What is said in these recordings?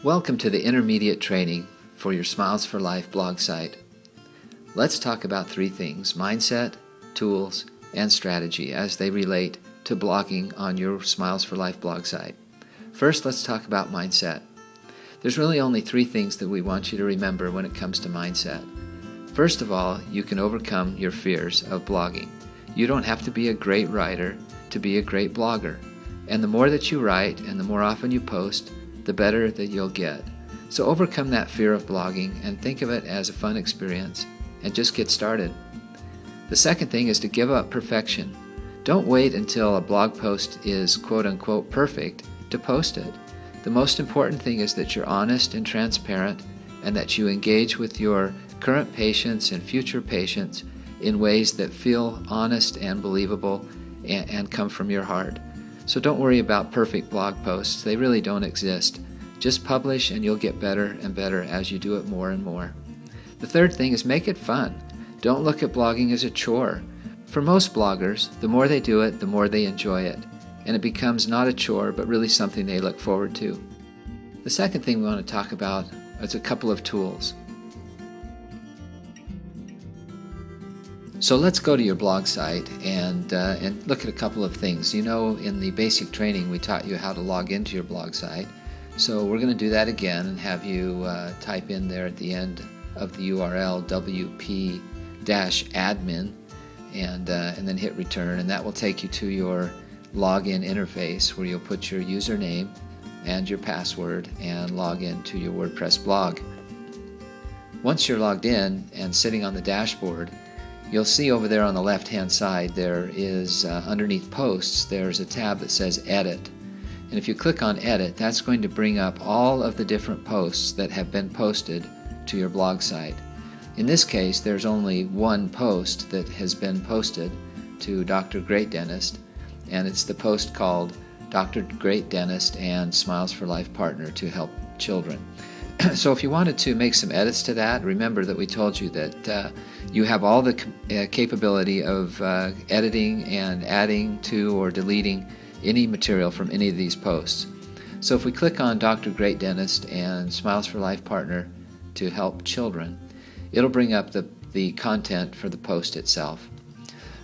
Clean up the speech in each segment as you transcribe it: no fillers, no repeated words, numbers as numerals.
Welcome to the intermediate training for your Smiles for Life blog site. Let's talk about three things: mindset, tools, and strategy as they relate to blogging on your Smiles for Life blog site. First, let's talk about mindset. There's really only three things that we want you to remember when it comes to mindset. First of all, you can overcome your fears of blogging. You don't have to be a great writer to be a great blogger. And the more that you write and the more often you post, the better that you'll get. So overcome that fear of blogging and think of it as a fun experience and just get started. The second thing is to give up perfection. Don't wait until a blog post is quote-unquote perfect to post it. The most important thing is that you're honest and transparent and that you engage with your current patients and future patients in ways that feel honest and believable and come from your heart. So don't worry about perfect blog posts. They really don't exist. Just publish and you'll get better and better as you do it more and more. The third thing is make it fun. Don't look at blogging as a chore. For most bloggers, the more they do it, the more they enjoy it. And it becomes not a chore, but really something they look forward to. The second thing we want to talk about is a couple of tools. So let's go to your blog site and look at a couple of things. You know, in the basic training we taught you how to log into your blog site. So we're going to do that again and have you type in there at the end of the URL wp-admin and then hit return, and that will take you to your login interface where you'll put your username and your password and log into your WordPress blog. Once you're logged in and sitting on the dashboard, you'll see over there on the left-hand side there is, underneath Posts, there's a tab that says Edit. And if you click on Edit, that's going to bring up all of the different posts that have been posted to your blog site. In this case, there's only one post that has been posted to Dr. Great Dentist, and it's the post called Dr. Great Dentist and Smiles for Life Partner to Help Children. So if you wanted to make some edits to that, remember that we told you that you have all the capability of editing and adding to or deleting any material from any of these posts. So if we click on Dr. Great Dentist and Smiles for Life Partner to Help Children, it'll bring up the content for the post itself.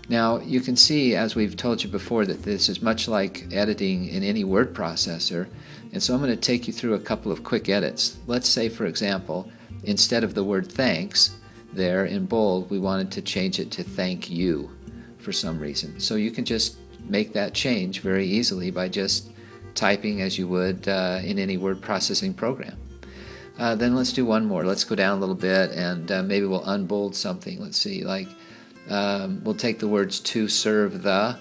Now you can see, as we've told you before, that this is much like editing in any word processor, and so I'm going to take you through a couple of quick edits. Let's say, for example, instead of the word thanks there in bold, we wanted to change it to thank you for some reason. So you can just make that change very easily by just typing as you would in any word processing program. Then let's do one more. Let's go down a little bit and maybe we'll unbold something. Let's see, like we'll take the words to serve the,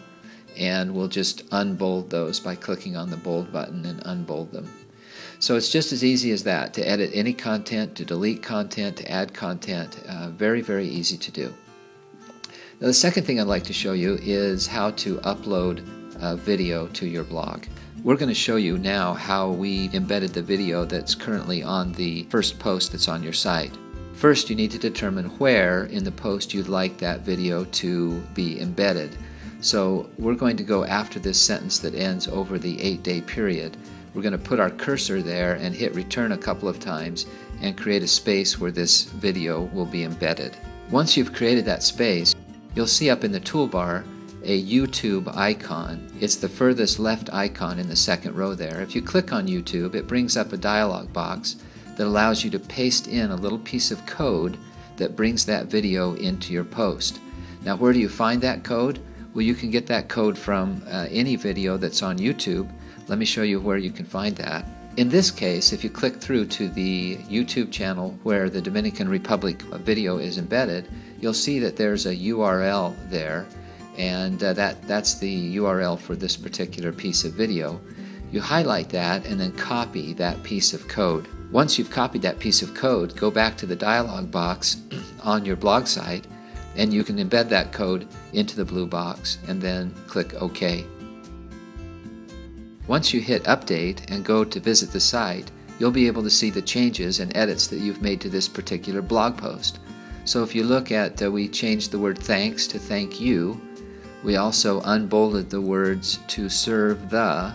and we'll just unbold those by clicking on the bold button and unbold them. So it's just as easy as that to edit any content, to delete content, to add content. Very, very easy to do. Now, the second thing I'd like to show you is how to upload video to your blog. We're going to show you now how we embedded the video that's currently on the first post that's on your site. First, you need to determine where in the post you'd like that video to be embedded. So we're going to go after this sentence that ends over the 8-day period. We're going to put our cursor there and hit return a couple of times and create a space where this video will be embedded. Once you've created that space, you'll see up in the toolbar a YouTube icon. It's the furthest left icon in the second row there. If you click on YouTube, it brings up a dialog box that allows you to paste in a little piece of code that brings that video into your post. Now, where do you find that code? Well, you can get that code from any video that's on YouTube. Let me show you where you can find that. In this case, if you click through to the YouTube channel where the Dominican Republic video is embedded, you'll see that there's a URL there, and that's the URL for this particular piece of video. You highlight that and then copy that piece of code. Once you've copied that piece of code, go back to the dialog box on your blog site, and you can embed that code into the blue box and then click OK. Once you hit Update and go to visit the site, you'll be able to see the changes and edits that you've made to this particular blog post. So if you look at, we changed the word thanks to thank you. We also unbolded the words to serve the,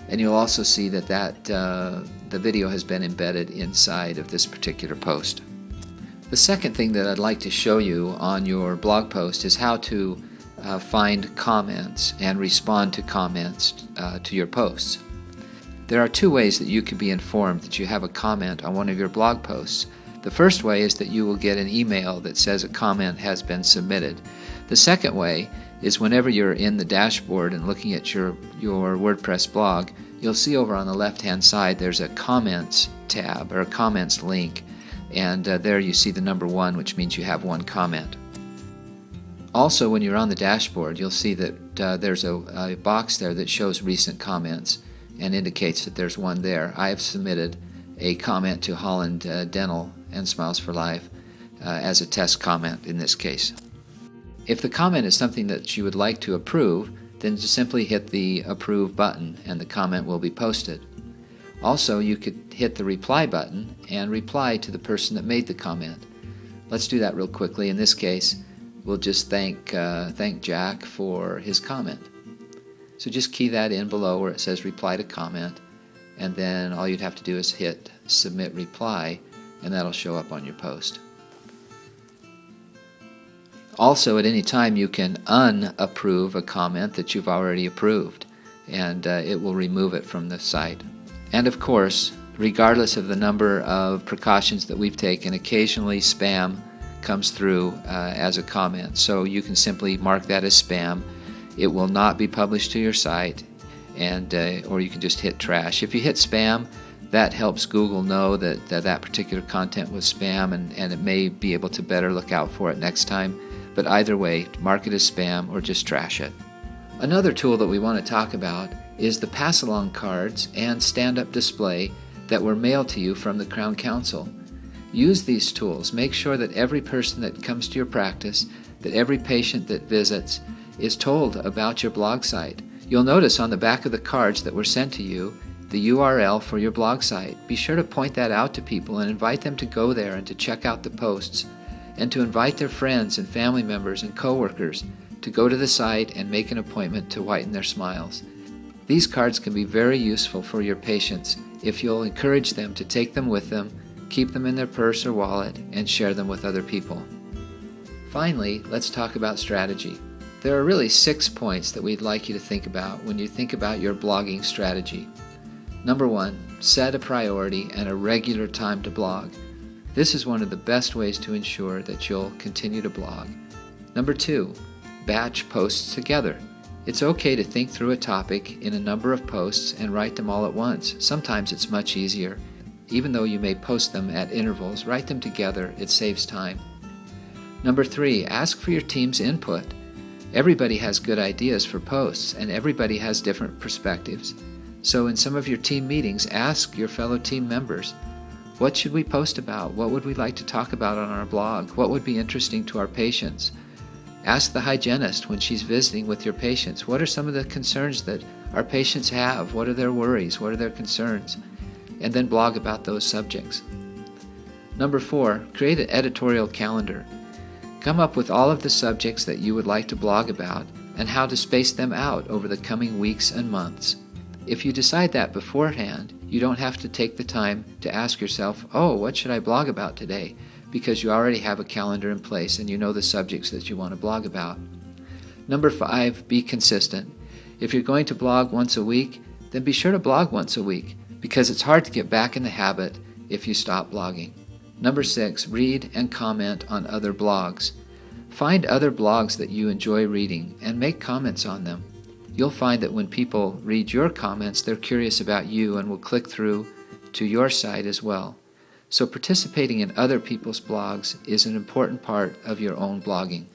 and you'll also see that the video has been embedded inside of this particular post. The second thing that I'd like to show you on your blog post is how to find comments and respond to comments to your posts. There are two ways that you can be informed that you have a comment on one of your blog posts. The first way is that you will get an email that says a comment has been submitted. The second way is whenever you're in the dashboard and looking at your WordPress blog, you'll see over on the left-hand side there's a comments tab or a comments link, and there you see the number 1, which means you have one comment. Also, when you're on the dashboard, you'll see that there's a box there that shows recent comments and indicates that there's one there. I have submitted a comment to Holland Dental and Smiles for Life as a test comment in this case. If the comment is something that you would like to approve, then just simply hit the approve button and the comment will be posted. Also, you could hit the reply button and reply to the person that made the comment. Let's do that real quickly. In this case, we'll just thank Jack for his comment. So just key that in below where it says reply to comment, and then all you'd have to do is hit submit reply, and that'll show up on your post. Also, at any time you can unapprove a comment that you've already approved, and it will remove it from the site. And of course, regardless of the number of precautions that we've taken, occasionally spam comes through as a comment. So you can simply mark that as spam. It will not be published to your site, and or you can just hit trash. If you hit spam, that helps Google know that that particular content was spam, and it may be able to better look out for it next time. But either way, mark it as spam or just trash it. Another tool that we want to talk about is the pass-along cards and stand-up display that were mailed to you from the Crown Council. Use these tools. Make sure that every person that comes to your practice, that every patient that visits, is told about your blog site. You'll notice on the back of the cards that were sent to you the URL for your blog site. Be sure to point that out to people and invite them to go there and to check out the posts, and to invite their friends and family members and coworkers to go to the site and make an appointment to whiten their smiles. These cards can be very useful for your patients if you'll encourage them to take them with them, keep them in their purse or wallet, and share them with other people. Finally, let's talk about strategy. There are really 6 points that we'd like you to think about when you think about your blogging strategy. Number 1, set a priority and a regular time to blog. This is one of the best ways to ensure that you'll continue to blog. Number 2, batch posts together. It's okay to think through a topic in a number of posts and write them all at once. Sometimes it's much easier. Even though you may post them at intervals, write them together. It saves time. Number 3, ask for your team's input. Everybody has good ideas for posts, and everybody has different perspectives. So in some of your team meetings, ask your fellow team members, what should we post about? What would we like to talk about on our blog? What would be interesting to our patients? Ask the hygienist when she's visiting with your patients, what are some of the concerns that our patients have? What are their worries? What are their concerns? And then blog about those subjects. Number 4, create an editorial calendar. Come up with all of the subjects that you would like to blog about and how to space them out over the coming weeks and months. If you decide that beforehand, you don't have to take the time to ask yourself, oh, what should I blog about today? Because you already have a calendar in place and you know the subjects that you want to blog about. Number 5, be consistent. If you're going to blog once a week, then be sure to blog once a week, because it's hard to get back in the habit if you stop blogging. Number 6, read and comment on other blogs. Find other blogs that you enjoy reading and make comments on them. You'll find that when people read your comments, they're curious about you and will click through to your site as well. So participating in other people's blogs is an important part of your own blogging.